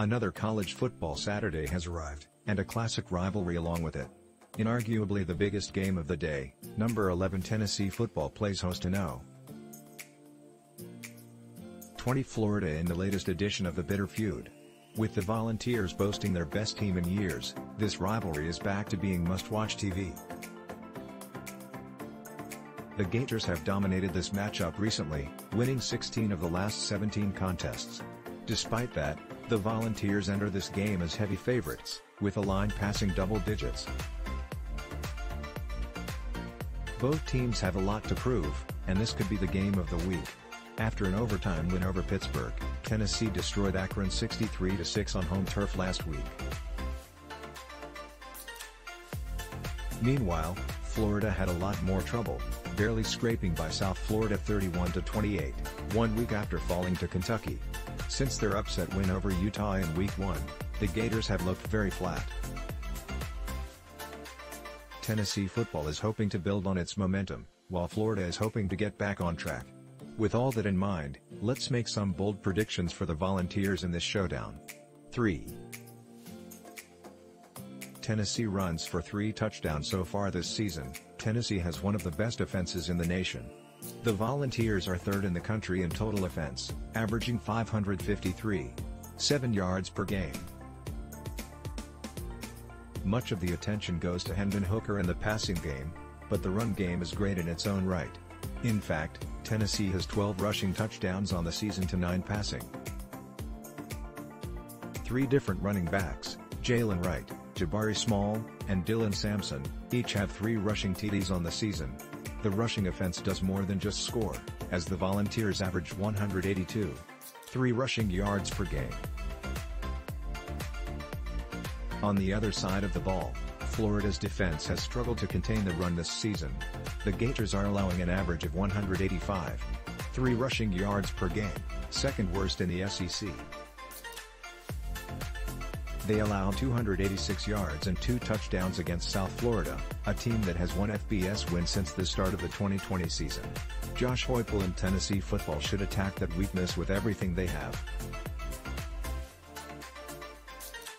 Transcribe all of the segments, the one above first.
Another college football Saturday has arrived, and a classic rivalry along with it. In arguably the biggest game of the day, number 11 Tennessee football plays host to No. 20 Florida in the latest edition of the bitter feud. With the Volunteers boasting their best team in years, this rivalry is back to being must-watch TV. The Gators have dominated this matchup recently, winning 16 of the last 17 contests. Despite that, the Volunteers enter this game as heavy favorites, with a line passing double digits. Both teams have a lot to prove, and this could be the game of the week. After an overtime win over Pittsburgh, Tennessee destroyed Akron 63-6 on home turf last week. Meanwhile, Florida had a lot more trouble, barely scraping by South Florida 31-28, 1 week after falling to Kentucky. Since their upset win over Utah in Week 1, the Gators have looked very flat. Tennessee football is hoping to build on its momentum, while Florida is hoping to get back on track. With all that in mind, let's make some bold predictions for the Volunteers in this showdown. 3. Tennessee runs for 3 touchdowns so far this season. Tennessee has one of the best offenses in the nation. The Volunteers are third in the country in total offense, averaging 553.7 yards per game. Much of the attention goes to Hendon Hooker in the passing game, but the run game is great in its own right. In fact, Tennessee has 12 rushing touchdowns on the season to 9 passing. 3 different running backs, Jaylen Wright, Jabari Small, and Dylan Sampson, each have 3 rushing TDs on the season. The rushing offense does more than just score, as the Volunteers average 182.3 rushing yards per game. On the other side of the ball, Florida's defense has struggled to contain the run this season. The Gators are allowing an average of 185.3 rushing yards per game, second worst in the SEC. They allow 286 yards and 2 touchdowns against South Florida, a team that has 1 FBS win since the start of the 2020 season. Josh Heupel and Tennessee football should attack that weakness with everything they have.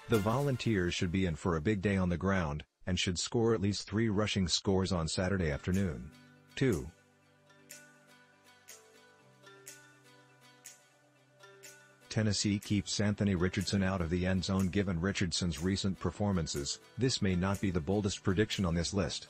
The Volunteers should be in for a big day on the ground, and should score at least 3 rushing scores on Saturday afternoon. 2. Tennessee keeps Anthony Richardson out of the end zone. Given Richardson's recent performances, this may not be the boldest prediction on this list.